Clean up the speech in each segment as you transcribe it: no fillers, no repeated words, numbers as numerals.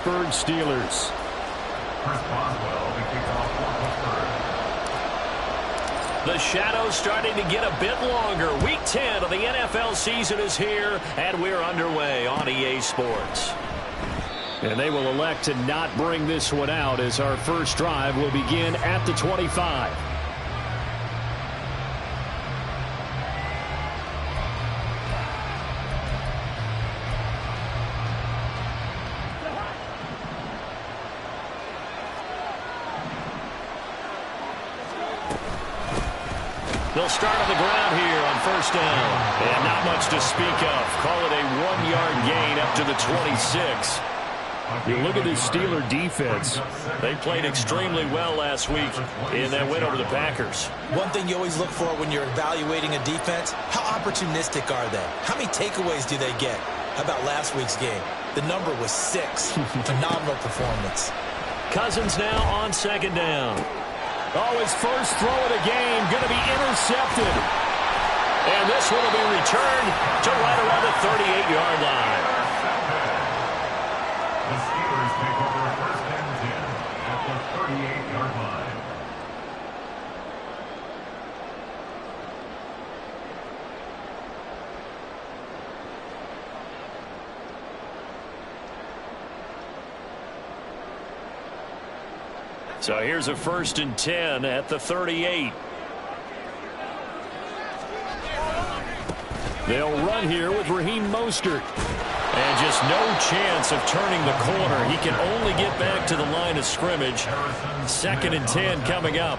Steelers. The shadow's starting to get a bit longer. Week 10 of the NFL season is here, and we're underway on EA Sports. And they will elect to not bring this one out as our first drive will begin at the 25. They'll start on the ground here on first down. And not much to speak of. Call it a 1-yard gain up to the 26. You look at this Steeler defense. They played extremely well last week in that win over the Packers. One thing you always look for when you're evaluating a defense, how opportunistic are they? How many takeaways do they get? How about last week's game? The number was 6. Phenomenal performance. Cousins now on second down. Oh, his first throw of the game going to be intercepted. And this one will be returned to right around the 38-yard line. The Steelers take over first and 10 at the 38-yard line. So here's a first and 10 at the 38. They'll run here with Raheem Mostert. And just no chance of turning the corner. He can only get back to the line of scrimmage. Second and 10 coming up.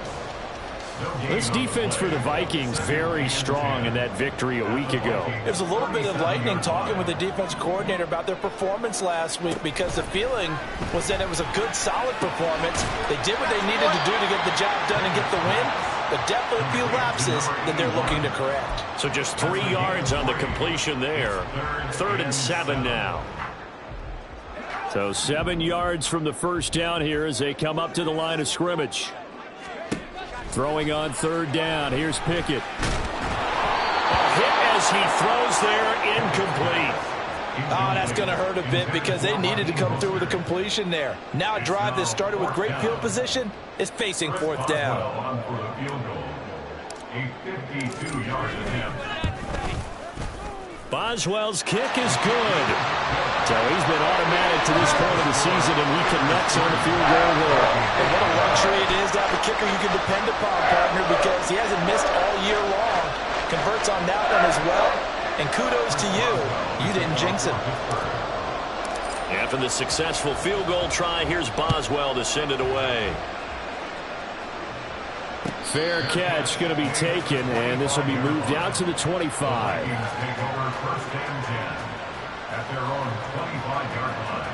This defense for the Vikings very strong in that victory a week ago. There's a little bit of lightning talking with the defense coordinator about their performance last week because the feeling was that it was a good, solid performance. They did what they needed to do to get the job done and get the win, but definitely a few lapses that they're looking to correct. So just 3 yards on the completion there. 3rd and 7 now. So 7 yards from the first down here as they come up to the line of scrimmage. Throwing on 3rd down. Here's Pickett. Hit as he throws there, incomplete. Oh, that's going to hurt a bit because they needed to come through with a completion there. Now a drive that started with great field position is facing 4th down. A 52-yard attempt. Boswell's kick is good. So he's been automatic to this point of the season, and he connects on the field goal there. And what a luxury it is to have a kicker you can depend upon, partner, because he hasn't missed all year long. Converts on that one as well. And kudos to you. You didn't jinx him. After the successful field goal try, here's Boswell to send it away. Fair catch going to be taken, and this will be moved out to the 25. Take over first and 10 at their own 25-yard line.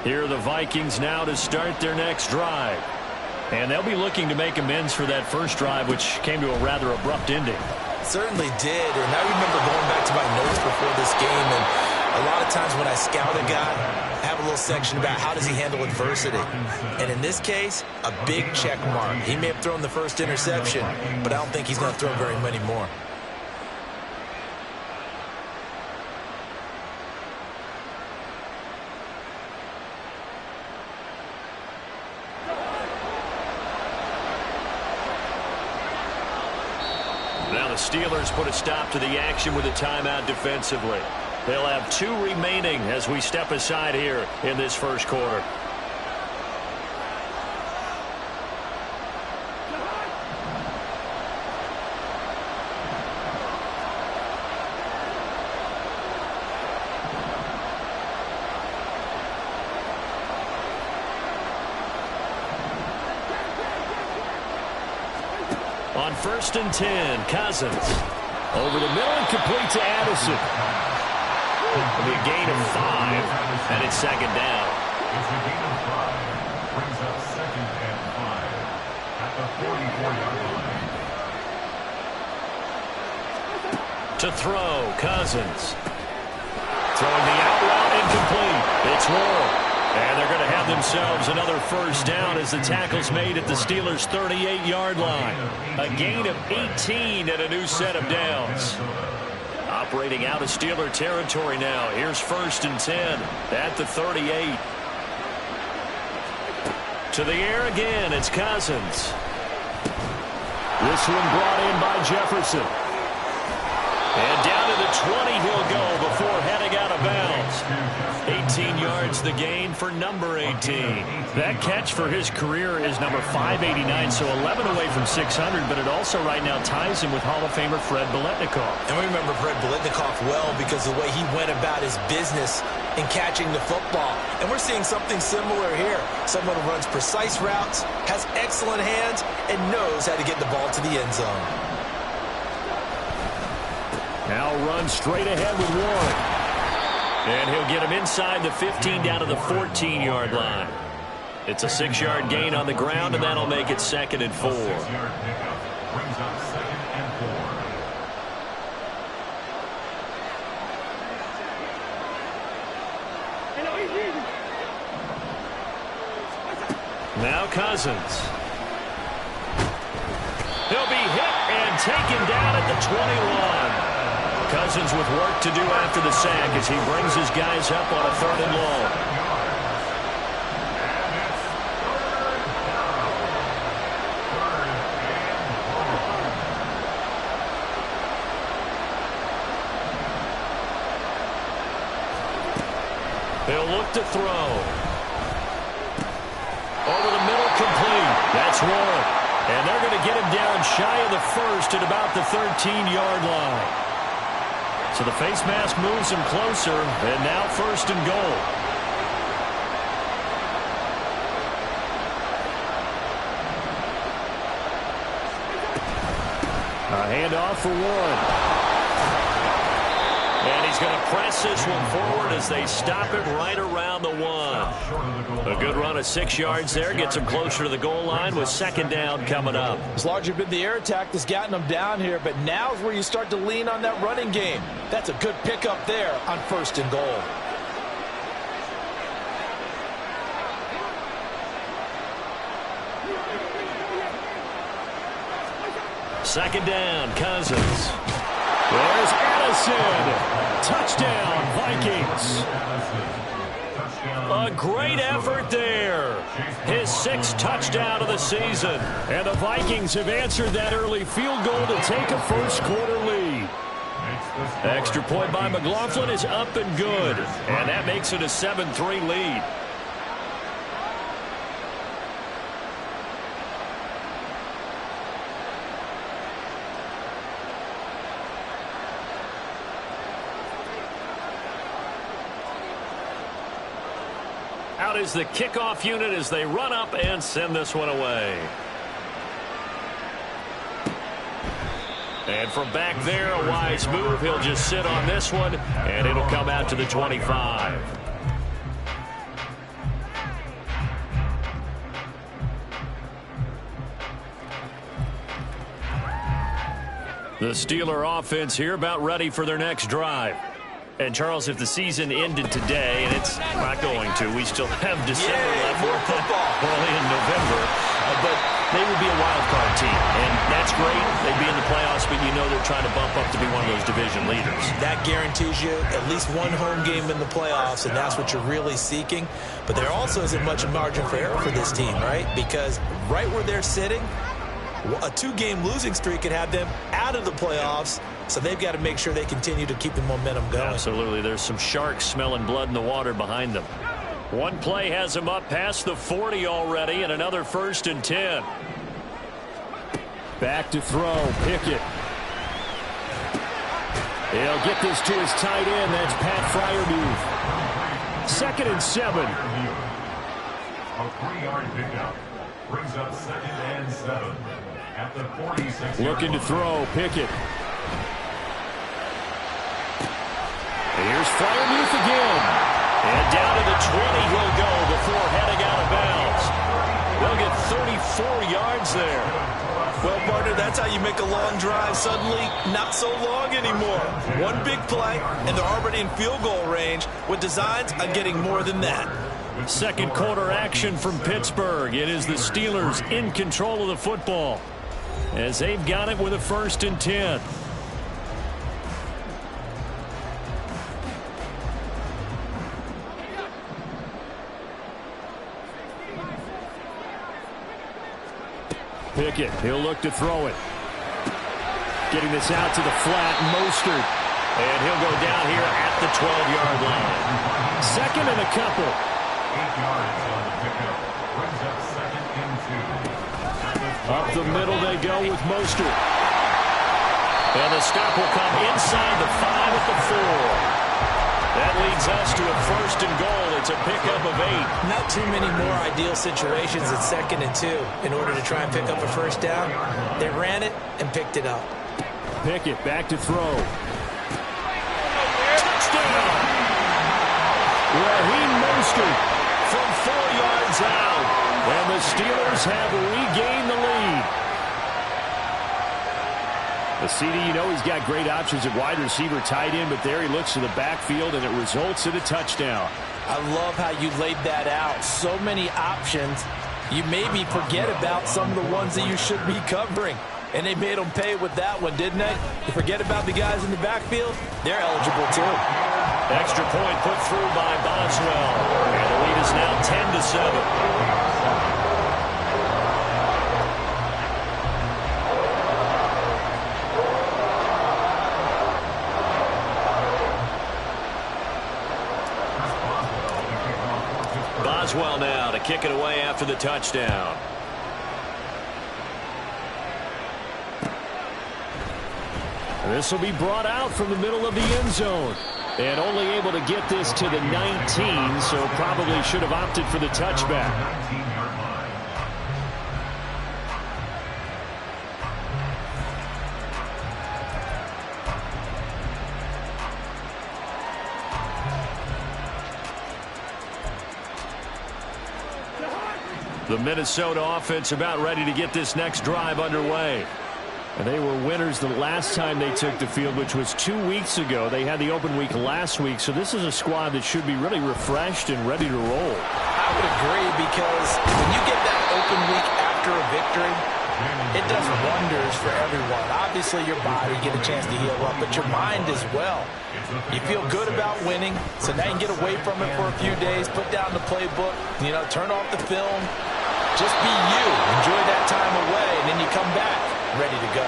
Here are the Vikings now to start their next drive. And they'll be looking to make amends for that first drive, which came to a rather abrupt ending. Certainly did, and I remember going back to my notes before this game, and a lot of times when I scout a guy, I have a little section about how does he handle adversity. And in this case, a big check mark. He may have thrown the first interception, but I don't think he's going to throw very many more. Now the Steelers put a stop to the action with a timeout defensively. They'll have 2 remaining as we step aside here in this first quarter. On first and 10, Cousins. Over the middle and complete to Addison. It'll be a gain of 5, and it's second down. It's a gain of 5. Brings up second and 5 at the 44-yard line. To throw, Cousins. Throwing the out route incomplete. It's Ward. And they're going to have themselves another first down as the tackle's made at the Steelers' 38-yard line. A gain of 18 and a new set of downs. Operating out of Steeler territory now. Here's 1st and 10 at the 38. To the air again, it's Cousins. This one brought in by Jefferson. And down to the 20 he'll go before heading out of bounds. 18 yards the gain for number 18. That catch for his career is number 589, so 11 away from 600, but it also right now ties him with Hall of Famer Fred Biletnikoff. And we remember Fred Biletnikoff well because of the way he went about his business in catching the football. And we're seeing something similar here. Someone who runs precise routes, has excellent hands, and knows how to get the ball to the end zone. Now run straight ahead with Warren. And he'll get him inside the 15 down to the 14-yard line. It's a 6-yard gain on the ground, and that'll make it 2nd and 4. 6-yard pickup brings up 2nd and 4. Now Cousins. He'll be hit and taken down at the 21. Cousins with work to do after the sack as he brings his guys up on a 3rd and long. He'll look to throw. Over the middle, complete. That's Warren. And they're going to get him down shy of the 1st at about the 13-yard line. So the face mask moves him closer, and now 1st and goal. A handoff for Warren. And he's going to press this one forward as they stop it right around the 1. A good run of 6 yards there gets him closer to the goal line with 2nd down coming up. It's largely been the air attack that's gotten them down here, but now is where you start to lean on that running game. That's a good pickup there on 1st and goal. Second down, Cousins. There's Addison. Touchdown, Vikings. A great effort there. His 6th touchdown of the season. And the Vikings have answered that early field goal to take a first-quarter lead. Extra point by McLaughlin is up and good. And that makes it a 7-3 lead. Out is the kickoff unit as they run up and send this one away. And from back there, a wise move. He'll just sit on this one, and it'll come out to the 25. The Steeler offense here about ready for their next drive. And, Charles, if the season ended today, and it's not going to, we still have December left. More football. Early in November. But they would be a wild card team. And that's great. They'd be in the playoffs, but you know they're trying to bump up to be one of those division leaders. That guarantees you at least one home game in the playoffs, and that's what you're really seeking. But there also isn't much margin for error for this team, right? Because right where they're sitting, a 2-game losing streak could have them out of the playoffs. So they've got to make sure they continue to keep the momentum going. Absolutely. There's some sharks smelling blood in the water behind them. One play has them up past the 40 already, and another 1st and 10. Back to throw. Pickett. He'll get this to his tight end. That's Pat Freiermuth. 2nd and 7. A 3-yard pickup brings up 2nd and 7 at the 46. Looking to throw. Pickett. Here's Freiermuth again. And down to the 20 he'll go before heading out of bounds. They'll get 34 yards there. Well, partner, that's how you make a long drive suddenly not so long anymore. One big play, and they're already in field goal range with designs on getting more than that. Second quarter action from Pittsburgh. It is the Steelers in control of the football as they've got it with a 1st and 10. Pickett, he'll look to throw it. Getting this out to the flat, Mostert. And he'll go down here at the 12-yard line. 2nd and a couple. 8 yards on the pickup. Brings up 2nd and 2. Up the middle they go with Mostert. And the stop will come inside the 5 at the 4. That leads us to a 1st and goal. It's a pickup of 8. Not too many more ideal situations at 2nd and 2 in order to try and pick up a 1st down. They ran it and picked it up. Pickett back to throw. Touchdown! Raheem Mostert from 4 yards out. And the Steelers have regained the lead. The CD, you know, he's got great options at wide receiver, tight end, but there he looks to the backfield, and it results in a touchdown. I love how you laid that out. So many options. You maybe forget about some of the ones that you should be covering. And they made them pay with that one, didn't they? You forget about the guys in the backfield, they're eligible too. Extra point put through by Boswell. And the lead is now 10-7. Boswell now to kick it away after the touchdown. This will be brought out from the middle of the end zone. And only able to get this to the 19, so probably should have opted for the touchback. 19-yard line. The Minnesota offense about ready to get this next drive underway. And they were winners the last time they took the field, which was 2 weeks ago. They had the open week last week, so this is a squad that should be really refreshed and ready to roll. I would agree, because when you get that open week after a victory, it does wonders for everyone. Obviously, your body get a chance to heal up, but your mind as well. You feel good about winning, so now you can get away from it for a few days, put down the playbook, you know, turn off the film. Just be you. Enjoy that time away, and then you come back ready to go.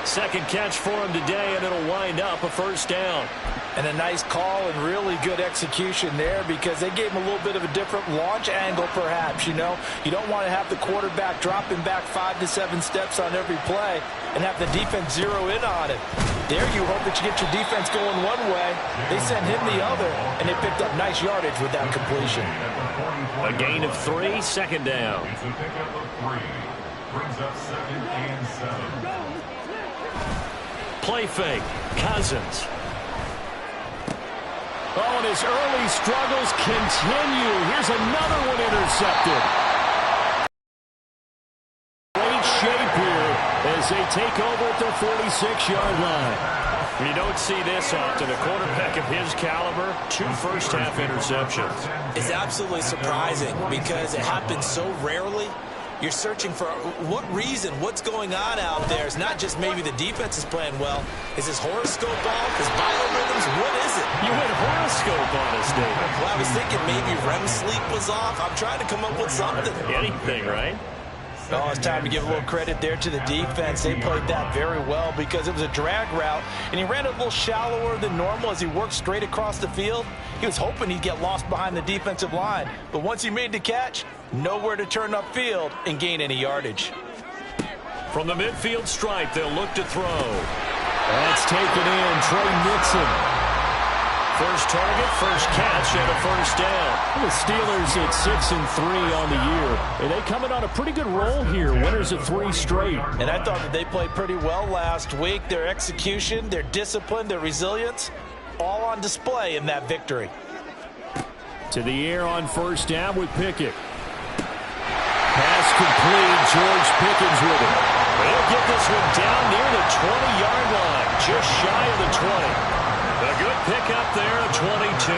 Second catch for him today, and it'll wind up a 1st down. And a nice call and really good execution there, because they gave him a little bit of a different launch angle perhaps, you know. You don't want to have the quarterback dropping back 5 to 7 steps on every play and have the defense zero in on it. There you hope that you get your defense going one way. They sent him the other, and they picked up nice yardage with that completion. A gain of 3, 2nd down. It's a pickup of 3. Brings up 2nd and 7. Play fake. Cousins. Oh, and his early struggles continue. Here's another one intercepted. Great shape here as they take over at their 46-yard line. You don't see this often. A quarterback of his caliber, 2 first-half interceptions. It's absolutely surprising because it happens so rarely. You're searching for what reason, what's going on out there. It's not just maybe the defense is playing well. Is his horoscope off? His biorhythms? What is it? You went horoscope on us, David. Well, I was thinking maybe REM sleep was off. I'm trying to come up with something. Anything, right? Oh, it's time to give a little credit there to the defense. They played that very well because it was a drag route, and he ran it a little shallower than normal as he worked straight across the field. He was hoping he'd get lost behind the defensive line, but once he made the catch, nowhere to turn upfield and gain any yardage. From the midfield stripe, they'll look to throw. That's taken in. Trey Nixon. First target, first catch, and a 1st down. The Steelers at 6-3 on the year. And they come in on a pretty good roll here. Winners of 3 straight. And I thought that they played pretty well last week. Their execution, their discipline, their resilience, all on display in that victory. To the air on 1st down with Pickett. Pass complete. George Pickens with it. They'll get this one down near the 20-yard line, just shy of the 20. A good pickup there, a 22.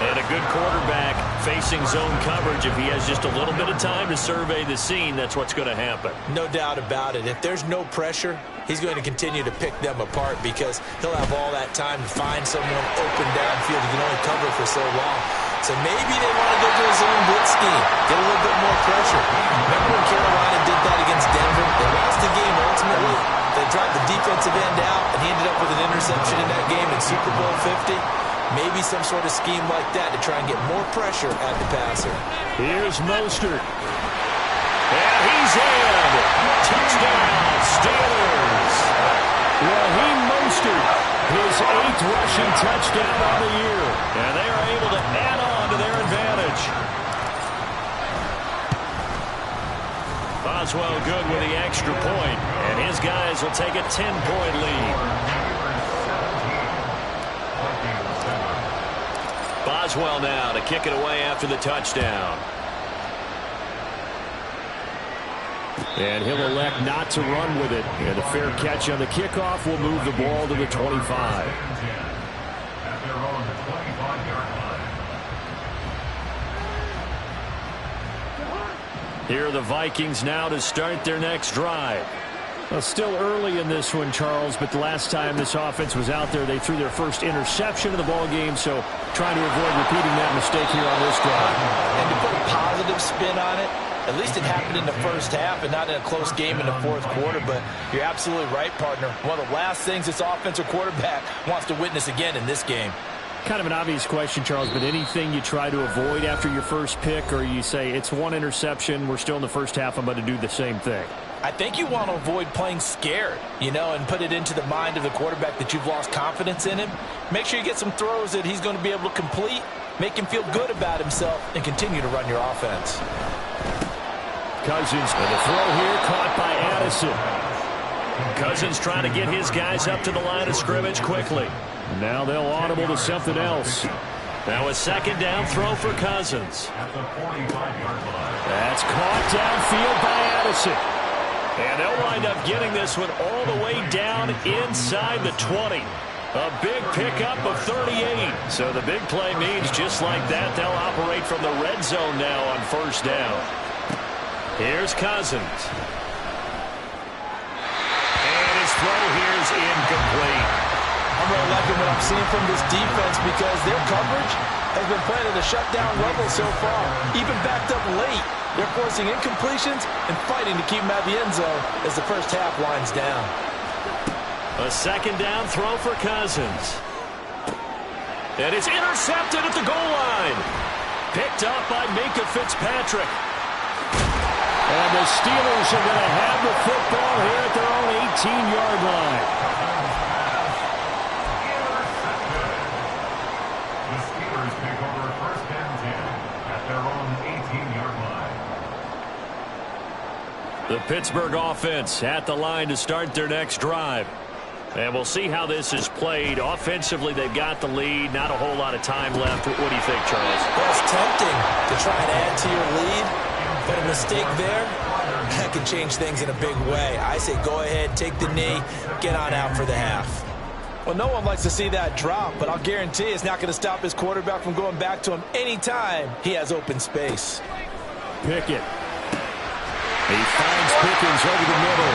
And a good quarterback facing zone coverage. If he has just a little bit of time to survey the scene, that's what's going to happen. No doubt about it. If there's no pressure, he's going to continue to pick them apart because he'll have all that time to find someone open downfield. He can only cover for so long. So maybe they want to go to a zone blitz scheme, get a little bit more pressure. Remember when Carolina did that against Denver? They lost the game ultimately. They dropped the defensive end out, and he ended up with an interception in that game in Super Bowl 50. Maybe some sort of scheme like that to try and get more pressure at the passer. Here's Mostert. And he's in. Touchdown, Steelers. Raheem Mostert, his 8th rushing touchdown on the year. And they are able to add on to their advantage. Boswell good with the extra point, and his guys will take a 10-point lead. Boswell now to kick it away after the touchdown. And he'll elect not to run with it. And a fair catch on the kickoff will move the ball to the 25. At their own 25-yard line. Here are the Vikings now to start their next drive. Well, still early in this one, Charles, but the last time this offense was out there, they threw their first interception of the ball game, so trying to avoid repeating that mistake here on this drive. And to put a positive spin on it, at least it happened in the first half and not in a close game in the fourth quarter, but you're absolutely right, partner. One of the last things this offensive quarterback wants to witness again in this game. Kind of an obvious question, Charles, but anything you try to avoid after your first pick, or you say it's one interception, we're still in the first half, I'm going to do the same thing? I think you want to avoid playing scared, and put it into the mind of the quarterback that you've lost confidence in him. Make sure you get some throws that he's going to be able to complete, make him feel good about himself, and continue to run your offense. Cousins, and the throw here caught by Addison. Cousins trying to get his guys up to the line of scrimmage quickly. Now they'll audible to something else. Now a second down throw for Cousins. At the 45-yard line. That's caught downfield by Addison. And they'll wind up getting this one all the way down inside the 20. A big pickup of 38. So the big play means just like that, they'll operate from the red zone now on first down. Here's Cousins. And his throw here is incomplete. I'm really liking what I'm seeing from this defense because their coverage has been playing at a shutdown level so far. Even backed up late, they're forcing incompletions and fighting to keep them out of the end zone as the first half winds down. A second down throw for Cousins. And it's intercepted at the goal line. Picked up by Minkah Fitzpatrick. And the Steelers are going to have the football here at their own 18-yard line. The Steelers pick over first and 10 at their own 18-yard line. The Pittsburgh offense at the line to start their next drive. And we'll see how this is played. Offensively, they've got the lead. Not a whole lot of time left. What do you think, Charles? Well, it's tempting to try and add to your lead, but a mistake there, that can change things in a big way. I say go ahead, take the knee, get on out for the half. Well, no one likes to see that drop, but I'll guarantee it's not going to stop his quarterback from going back to him anytime he has open space. Pickett. He finds Pickens over the middle.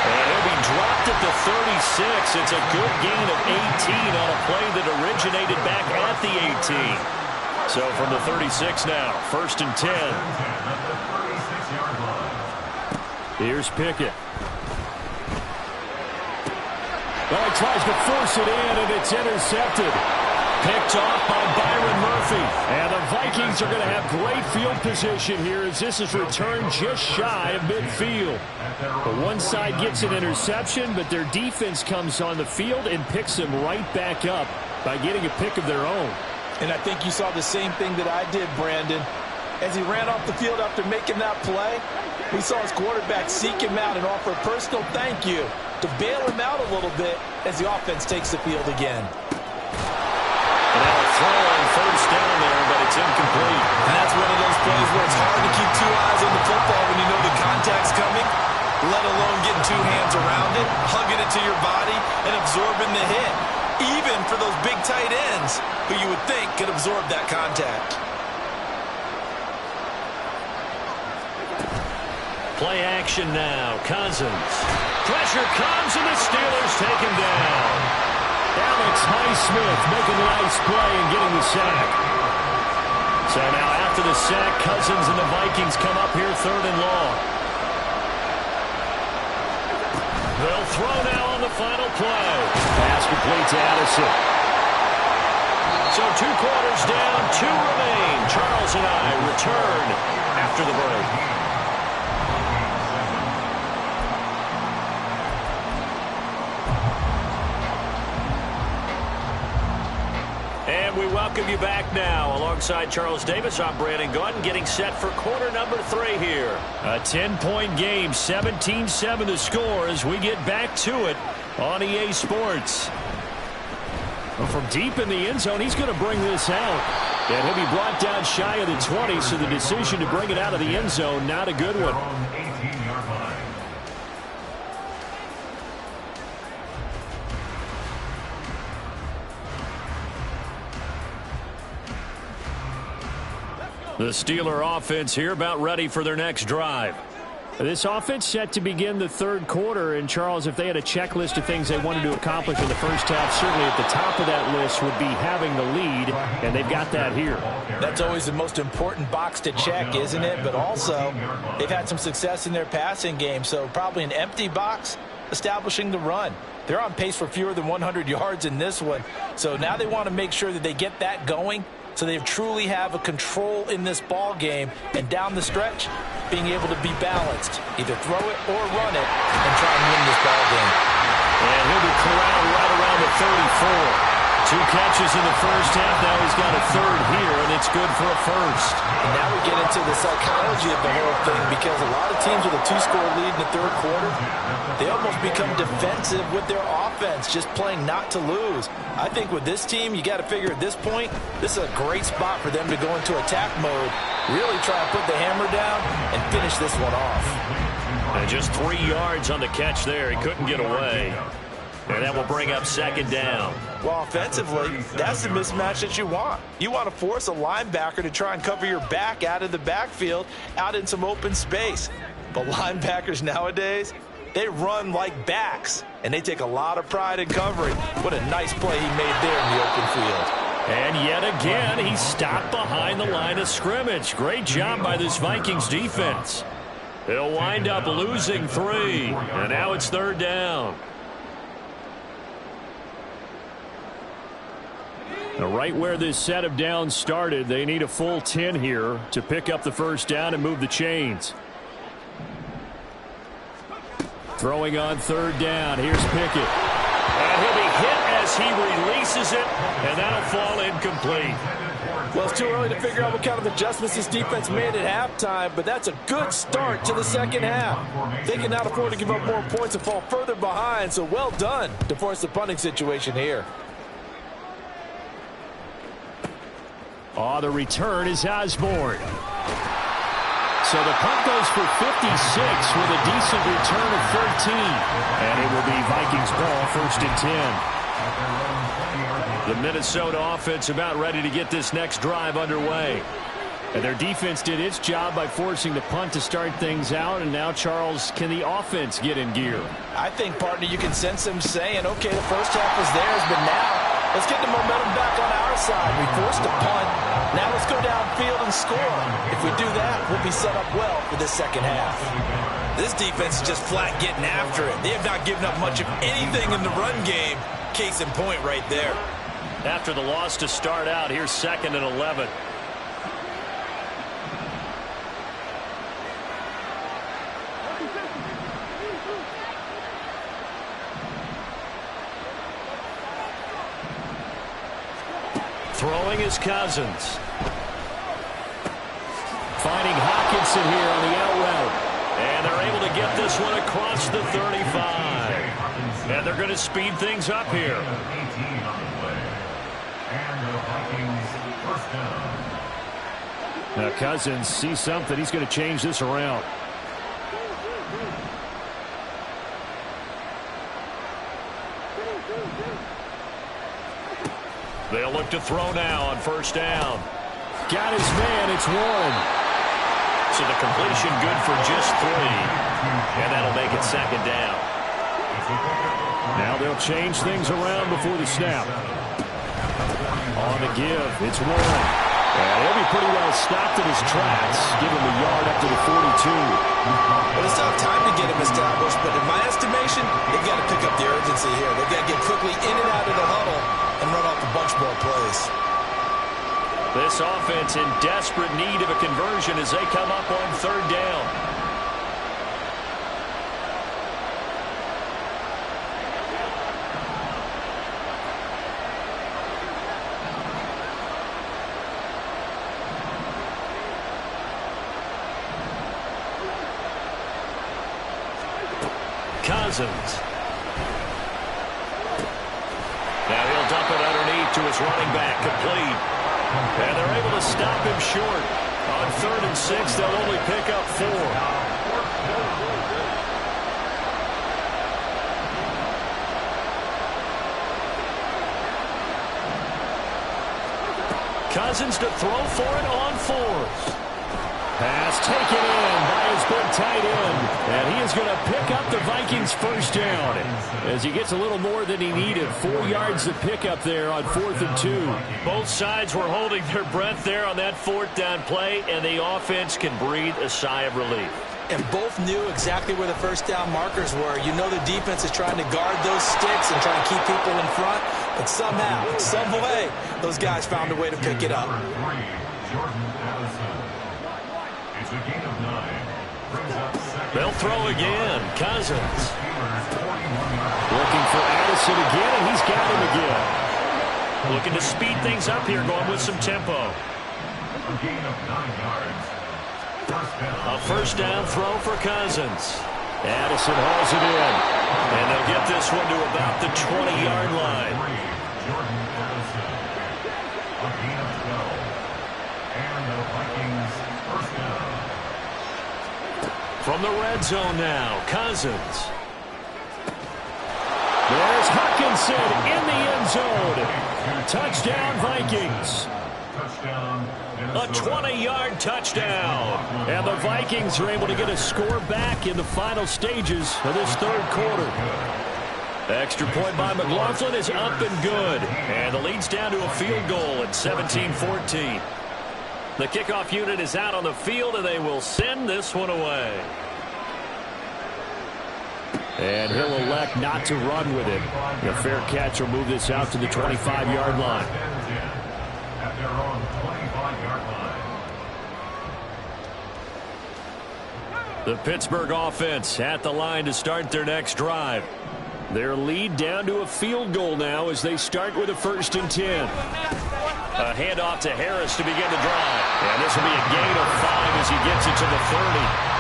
And he'll be dropped at the 36. It's a good gain of 18 on a play that originated back at the 18. So from the 36 now, first and 10. Here's Pickett. Well, he tries to force it in, and it's intercepted. Picked off by Byron Murphy. And the Vikings are going to have great field position here as this is returned just shy of midfield. The one side gets an interception, but their defense comes on the field and picks them right back up by getting a pick of their own. And I think you saw the same thing that I did, Brandon. As he ran off the field after making that play, we saw his quarterback seek him out and offer a personal thank you to bail him out a little bit as the offense takes the field again. And now a throw on first down there, but it's incomplete. And that's one of those plays where it's hard to keep two eyes on the football when you know the contact's coming, let alone getting two hands around it, hugging it to your body, and absorbing the hit. even for those big tight ends who you would think could absorb that contact. Play action now. Cousins. Pressure comes, and the Steelers take him down. Alex Highsmith making a nice play and getting the sack. So now after the sack, Cousins and the Vikings come up here 3rd and long. They'll throw now on the final play. Pass complete to Addison. So 2 quarters down, 2 remain. Charles and I return after the break. And we welcome you back now. Alongside Charles Davis, I'm Brandon Gaudin, getting set for quarter number 3 here. A 10-point game, 17-7 the score as we get back to it on EA Sports. Well, from deep in the end zone, he's going to bring this out. And he'll be brought down shy of the 20, so the decision to bring it out of the end zone, not a good one. The Steeler offense here about ready for their next drive. This offense set to begin the 3rd quarter. And, Charles, if they had a checklist of things they wanted to accomplish in the first half, certainly at the top of that list would be having the lead, and they've got that here. That's always the most important box to check, isn't it? But also, they've had some success in their passing game, so probably an empty box establishing the run. They're on pace for fewer than 100 yards in this one, so now they want to make sure that they get that going, so they truly have a control in this ball game, and down the stretch, being able to be balanced. Either throw it or run it and try and win this ball game. And he'll be corralled right around the 34. 2 catches in the first half. Now he's got a 3rd here, and it's good for a first. And now we get into the psychology of the whole thing, because a lot of teams with a 2-score lead in the 3rd quarter, they almost become defensive with their offense, just playing not to lose. I think with this team, you got to figure at this point, this is a great spot for them to go into attack mode, really try to put the hammer down and finish this one off. And just 3 yards on the catch there. He couldn't get away. And that will bring up 2nd down. Well, offensively, that's the mismatch that you want. You want to force a linebacker to try and cover your back out of the backfield, out in some open space. But linebackers nowadays, they run like backs, and they take a lot of pride in covering. What a nice play he made there in the open field. And yet again, he stopped behind the line of scrimmage. Great job by this Vikings defense. They'll wind up losing 3, and now it's 3rd down. Now, right where this set of downs started, they need a full 10 here to pick up the 1st down and move the chains. Throwing on 3rd down. Here's Pickett. And he'll be hit as he releases it, and that'll fall incomplete. Well, it's too early to figure out what kind of adjustments this defense made at halftime, but that's a good start to the 2nd half. They can now afford to give up more points and fall further behind, so well done to force the punting situation here. Oh, the return is Osborne. So the punt goes for 56 with a decent return of 13. And it will be Vikings ball, 1st and 10. The Minnesota offense about ready to get this next drive underway. And their defense did its job by forcing the punt to start things out. And now, Charles, can the offense get in gear? I think, partner, you can sense them saying, okay, the first half was theirs, but now let's get the momentum back on our side. We forced a punt. Now let's go downfield and score. If we do that, we'll be set up well for the 2nd half. This defense is just flat getting after it. They have not given up much of anything in the run game. Case in point right there. After the loss to start out, here's 2nd and 11. Throwing is Cousins. Finding Hockenson here on the out route. And they're able to get this one across the 35. And they're going to speed things up here. Now Cousins sees something. He's going to change this around. They'll look to throw now on first down. Got his man. It's Warren. So the completion good for just 3. And that'll make it second down. Now they'll change things around before the snap. On the give, it's Warren. And he'll be pretty well stopped in his tracks. Give him a yard up to the 42. Well, it's not time to get him established, but in my estimation, they've got to pick up the urgency here. They've got to get quickly in and out of the huddle and run off a bunch more plays. This offense in desperate need of a conversion as they come up on third down. Cousins. Now he'll dump it underneath to his running back, complete. And they're able to stop him short. On 3rd and 6, they'll only pick up 4. Cousins to throw for it on 4th. Pass taken in by his big tight end. And he is going to pick up the Vikings first down as he gets a little more than he needed. 4 yards to pick up there on 4th and 2. Both sides were holding their breath there on that 4th down play, and the offense can breathe a sigh of relief. And both knew exactly where the first down markers were. You know the defense is trying to guard those sticks and try to keep people in front. But somehow, some way, those guys found a way to pick it up. They'll throw again. Cousins. Looking for Addison again, and he's got him again. Looking to speed things up here, going with some tempo. A first down throw for Cousins. Addison hauls it in. And they'll get this one to about the 20-yard line. From the red zone now, Cousins. There's Hutchinson in the end zone. Touchdown, Vikings. A 20-yard touchdown. And the Vikings are able to get a score back in the final stages of this 3rd quarter. Extra point by McLaughlin is up and good. And the lead's down to a field goal at 17-14. The kickoff unit is out on the field, and they will send this one away. And he'll elect not to run with it. The fair catch will move this out to the 25-yard line. The Pittsburgh offense at the line to start their next drive. Their lead down to a field goal now as they start with a 1st and 10. A handoff to Harris to begin the drive. And this will be a gain of 5 as he gets it to the 30.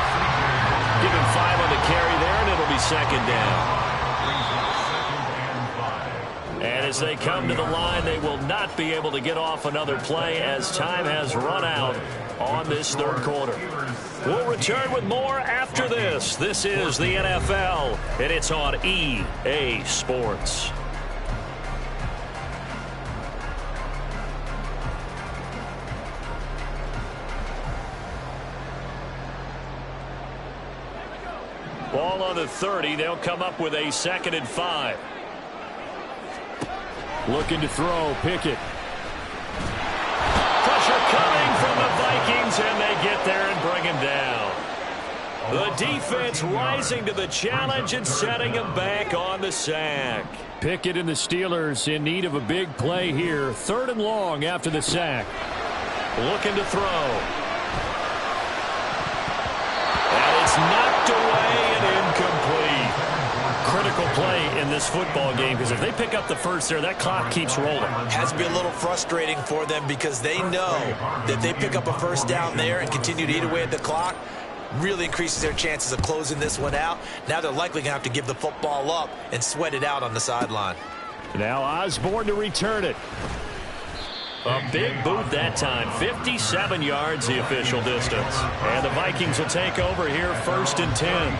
Give him 5 on the carry there, and it'll be second down. And as they come to the line, they will not be able to get off another play as time has run out on this 3rd quarter. We'll return with more after this. This is the NFL, and it's on EA Sports. Ball on the 30. They'll come up with a 2nd and 5. Looking to throw. Pickett. Pressure coming from the Vikings, and they get there and bring him down. The defense rising to the challenge and setting him back on the sack. Pickett and the Steelers in need of a big play here. 3rd and long after the sack. Looking to throw. And it's knocked away and incomplete. Critical play in this football game, because if they pick up the first there, that clock keeps rolling. Has to be a little frustrating for them because they know that they pick up a first down there and continue to eat away at the clock, really increases their chances of closing this one out. Now they're likely going to have to give the football up and sweat it out on the sideline. Now Osborne to return it. A big boot that time. 57 yards the official distance. And the Vikings will take over here 1st and 10.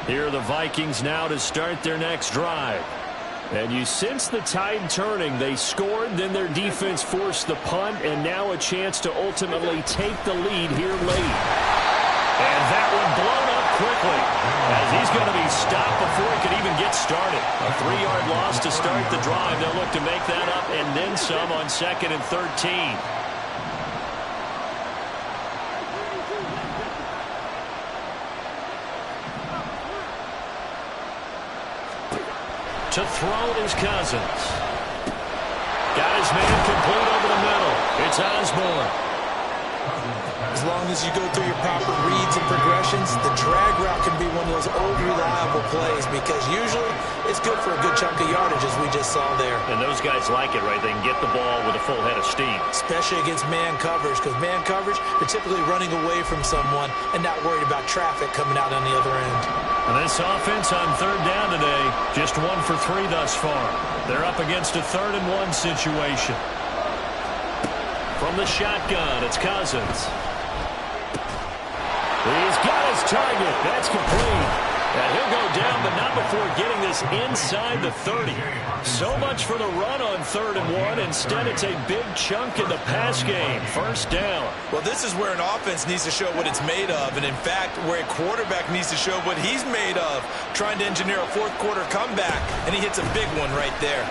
Here are the Vikings now to start their next drive. And you sense the tide turning. They scored, then their defense forced the punt, and now a chance to ultimately take the lead here late. And that one blown up quickly, as he's going to be stopped before he could even get started. A 3-yard loss to start the drive. They'll look to make that up and then some on 2nd and 13. To throw is Cousins. Got his man complete over the middle. It's Osborne. As long as you go through your proper reads and progressions, the drag route can be one of those old reliable plays because usually it's good for a good chunk of yardage, as we just saw there. And those guys like it, right? They can get the ball with a full head of steam. Especially against man coverage, because man coverage, you're typically running away from someone and not worried about traffic coming out on the other end. And this offense on 3rd down today, just 1 for 3 thus far. They're up against a 3rd and 1 situation. From the shotgun, it's Cousins. He's got his target. That's complete. And he'll go down, but not before getting this inside the 30. So much for the run on 3rd and 1. Instead, it's a big chunk in the pass game. 1st down. Well, this is where an offense needs to show what it's made of. And, in fact, where a quarterback needs to show what he's made of. Trying to engineer a 4th-quarter comeback, and he hits a big one right there.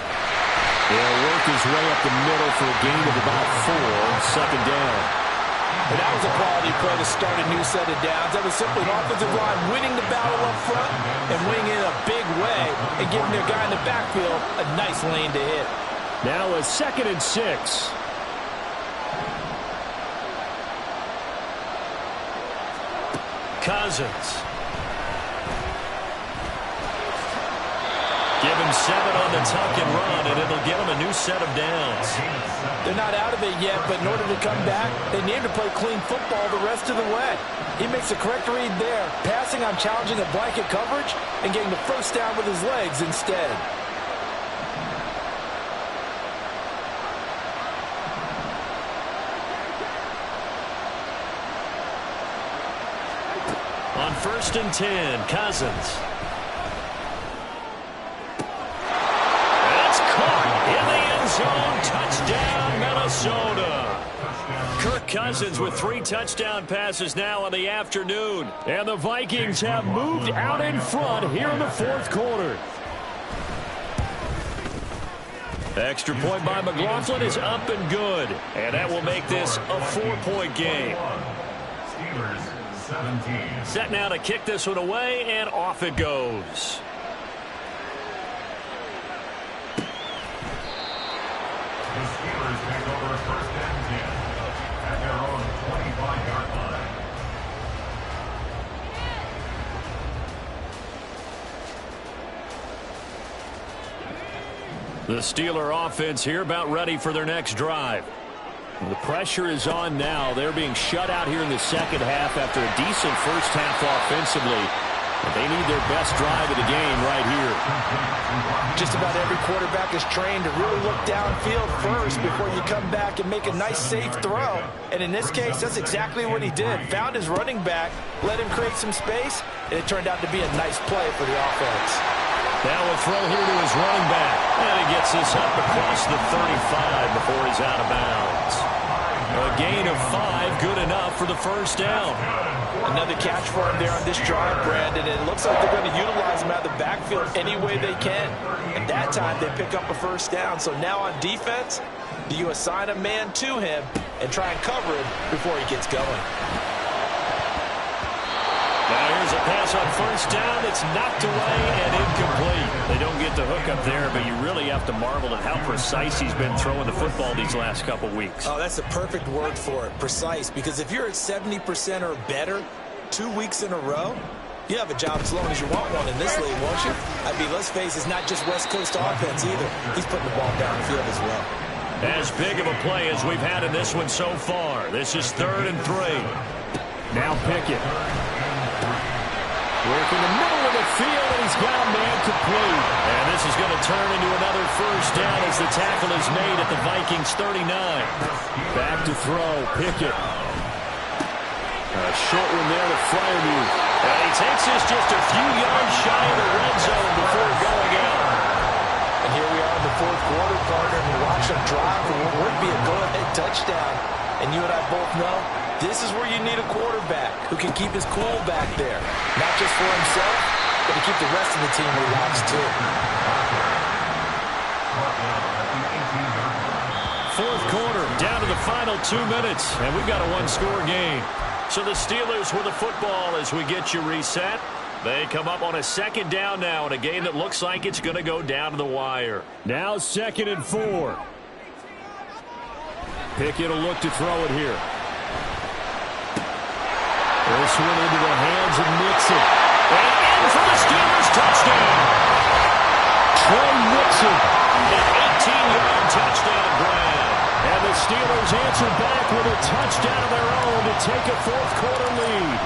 He'll work his way up the middle for a gain of about 4. 2nd down. And that was a quality play to start a new set of downs. That was simply an offensive line winning the battle up front and winning it in a big way and giving their guy in the backfield a nice lane to hit. Now a 2nd and 6. Cousins. Give him 7 on the tuck and run, and it'll get him a new set of downs. They're not out of it yet, but in order to come back, they need to play clean football the rest of the way. He makes the correct read there, passing on challenging a blanket coverage and getting the 1st down with his legs instead. On 1st and 10, Cousins. Zone touchdown, Minnesota. Kirk Cousins with 3 touchdown passes now in the afternoon. And the Vikings have moved out in front here in the 4th quarter. Extra point by McLaughlin is up and good. And that will make this a 4-point game. Steelers 17. Set now to kick this one away, and off it goes. The Steelers take over 1st and 10 at their own 25-yard line. The Steeler offense here about ready for their next drive. The pressure is on now. They're being shut out here in the 2nd half after a decent 1st half offensively. But they need their best drive of the game right here. Just about every quarterback is trained to really look downfield first before you come back and make a nice, safe throw. And in this case, that's exactly what he did. Found his running back, let him create some space, and it turned out to be a nice play for the offense. Now a throw here to his running back. And he gets this up across the 35 before he's out of bounds. A gain of 5, good enough for the 1st down. Another catch for him there on this drive, Brandon. It looks like they're going to utilize him out of the backfield any way they can. And that time they pick up a 1st down. So now on defense, do you assign a man to him and try and cover him before he gets going? Now here's a pass on 1st down. It's knocked away and incomplete. They don't get the hook up there, but you really have to marvel at how precise he's been throwing the football these last couple weeks. Oh, that's the perfect word for it, precise. Because if you're at 70% or better 2 weeks in a row, you have a job as long as you want one in this league, won't you? I mean, let's face it, it's not just West Coast offense either. He's putting the ball downfield as well. As big of a play as we've had in this one so far. This is 3rd and 3. Now Pickett. Working the middle of the field, and he's got a man complete. And this is going to turn into another 1st down as the tackle is made at the Vikings 39. Back to throw, Pickett. A short one there to Freiermuth. And he takes this just a few yards shy of the red zone before going out. And here we are in the fourth quarter, partner, and watch them drive for what would be a go-ahead touchdown. And you and I both know this is where you need a quarterback who can keep his cool back there. Not just for himself, but to keep the rest of the team relaxed too. Fourth quarter, down to the final 2 minutes, and we've got a one-score game. So the Steelers with the football as we get you reset. They come up on a second down now in a game that looks like it's going to go down to the wire. Now 2nd and 4. Pickett will look to throw it here. This one into the hands of Mixon. And in for the Steelers touchdown. Troy Mixon. An 18-yard touchdown grab. And the Steelers answer back with a touchdown of their own to take a fourth quarter lead.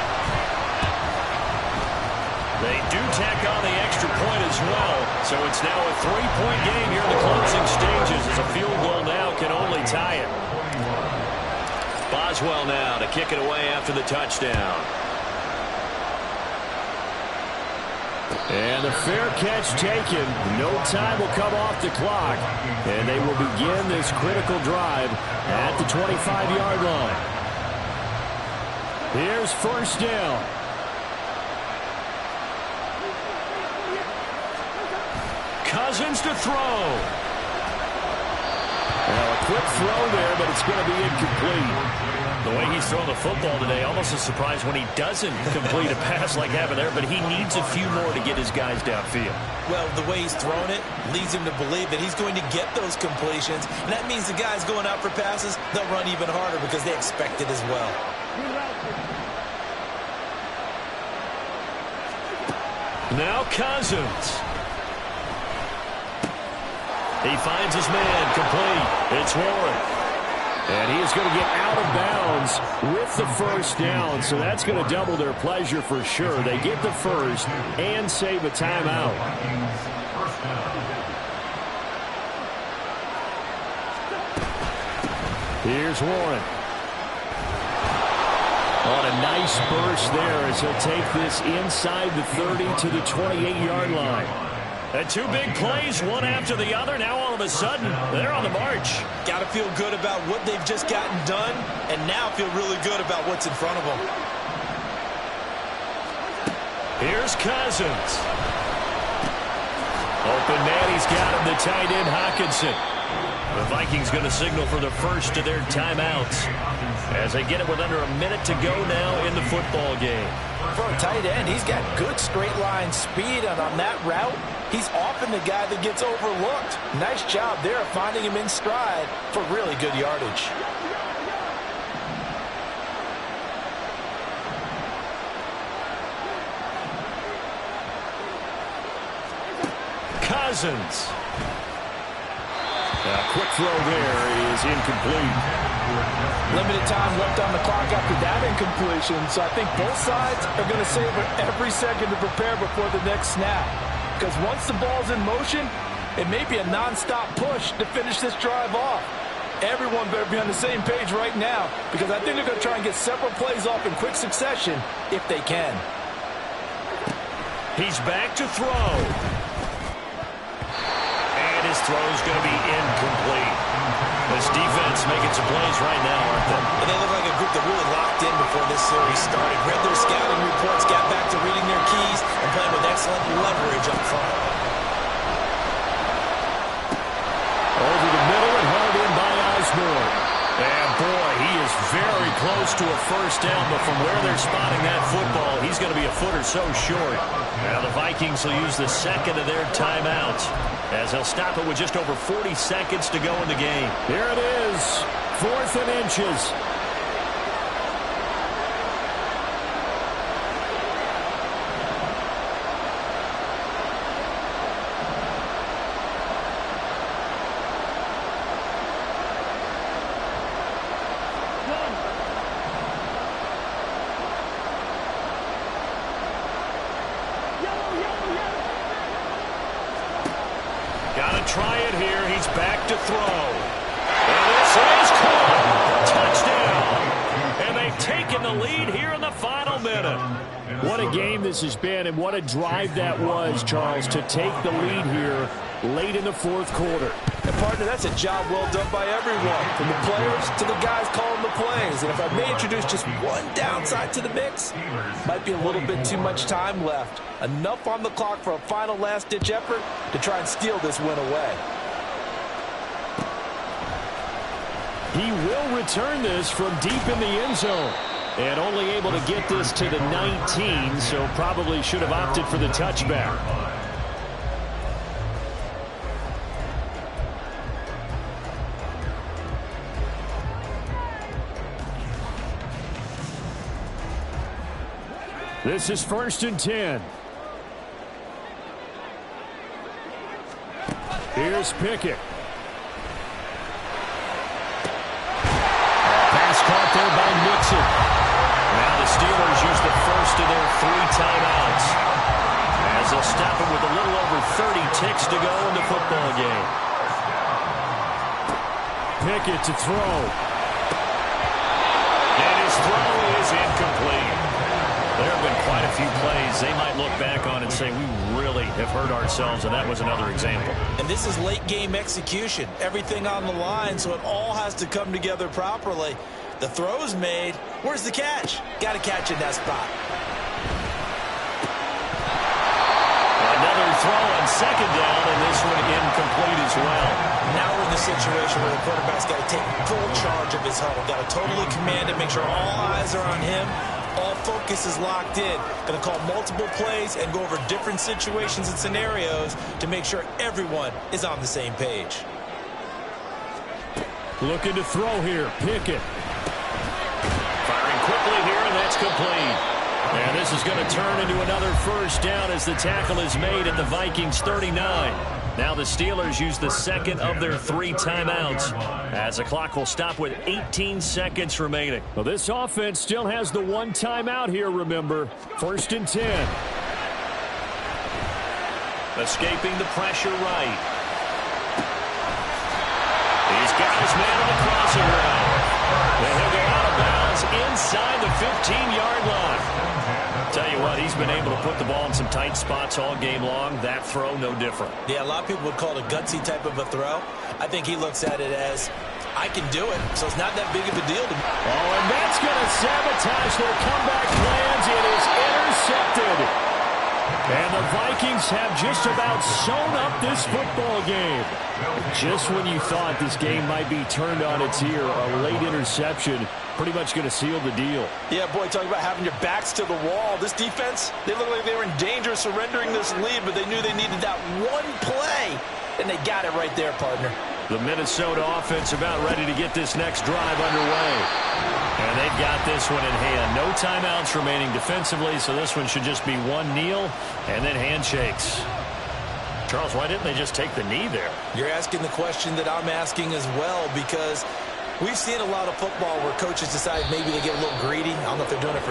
They do tack on the extra point as well. So it's now a 3-point game here in the closing stages as a field goal now can only tie it. Boswell now to kick it away after the touchdown. And the fair catch taken. No time will come off the clock. And they will begin this critical drive at the 25-yard line. Here's first down. Cousins to throw. Well, a quick throw there, but it's going to be incomplete. The way he's throwing the football today, almost a surprise when he doesn't complete a pass like happened there, but he needs a few more to get his guys downfield. Well, the way he's thrown it leads him to believe that he's going to get those completions, and that means the guys going out for passes, they'll run even harder because they expect it as well. Now Cousins. He finds his man complete. It's Warren. And he is going to get out of bounds with the first down, so that's going to double their pleasure for sure. They get the first and save a timeout. Here's Warren. On a nice burst there as he'll take this inside the 30 to the 28-yard line. And two big plays, one after the other. Now all of a sudden, they're on the march. Got to feel good about what they've just gotten done, and now feel really good about what's in front of them. Here's Cousins. Open man, he's got him, the tight end, Hockenson. The Vikings going to signal for the first of their timeouts as they get it with under a minute to go now in the football game. For a tight end, he's got good straight line speed, and on that route, he's often the guy that gets overlooked. Nice job there of finding him in stride for really good yardage. Cousins. A quick throw there is incomplete. Limited time left on the clock after that incompletion, so I think both sides are going to savor every second to prepare before the next snap. Because once the ball's in motion, it may be a non-stop push to finish this drive off. Everyone better be on the same page right now, because I think they're going to try and get several plays off in quick succession if they can. He's back to throw. And his throw's going to be incomplete. This defense making some plays right now, aren't they? And they look like a group that really locked in before this series started. Read their scouting reports, got back to reading their keys, and playing with excellent leverage up front. Over the middle and hauled in by Osborne. And boy, he is very close to a first down, but from where they're spotting that football, he's going to be a foot or so short. Now the Vikings will use the second of their timeouts as they'll stop it with just over 40 seconds to go in the game. Here it is, 4th and inches. Gotta try it here. He's back to throw. And this is caught. Touchdown. And they've taken the lead here in the final minute. What a game this has been, and what a drive that was, Charles, to take the lead here late in the fourth quarter. And partner, that's a job well done by everyone, from the players to the guys calling the plays. And if I may introduce just one downside to the mix, might be a little bit too much time left. Enough on the clock for a final last-ditch effort to try and steal this win away. He will return this from deep in the end zone. And only able to get this to the 19, so probably should have opted for the touchback. This is 1st and 10. Here's Pickett. Pass caught there by Nixon. Now the Steelers use the first of their 3 timeouts, as they'll stop it with a little over 30 ticks to go in the football game. Pickett to throw. And his throw is incomplete. There have been quite a few plays they might look back on and say, we really have hurt ourselves, and that was another example. And this is late-game execution. Everything on the line, so it all has to come together properly. The throw's made. Where's the catch? Got to catch in that spot. Another throw on 2nd down, and this one incomplete as well. Now we're in the situation where the quarterback's got to take full charge of his huddle. Got to totally command it, make sure all eyes are on him. All focus is locked in. Going to call multiple plays and go over different situations and scenarios to make sure everyone is on the same page. Looking to throw here. Pickett. Firing quickly here, and that's complete. And this is going to turn into another 1st down as the tackle is made at the Vikings 39. Now the Steelers use the 2nd of their 3 timeouts, as the clock will stop with 18 seconds remaining. Well, this offense still has the 1 timeout here, remember. 1st and 10. Escaping the pressure right. He's got his man on the crossing route. And he'll go out of bounds inside the 15-yard line. Tell you what, he's been able to put the ball in some tight spots all game long. That throw, no different. Yeah, a lot of people would call it a gutsy type of a throw. I think he looks at it as, I can do it, so it's not that big of a deal to me. Oh, and that's going to sabotage their comeback plans. It is intercepted. And the Vikings have just about sewn up this football game. Just when you thought this game might be turned on its ear, a late interception pretty much going to seal the deal. Yeah, boy, talk about having your backs to the wall. This defense, they look like they were in danger of surrendering this lead, but they knew they needed that one play, and they got it right there, partner. The Minnesota offense about ready to get this next drive underway. And they've got this one in hand. No timeouts remaining defensively, so this one should just be one kneel and then handshakes. Charles, why didn't they just take the knee there? You're asking the question that I'm asking as well, because we've seen a lot of football where coaches decide maybe they get a little greedy. I don't know if they're doing it for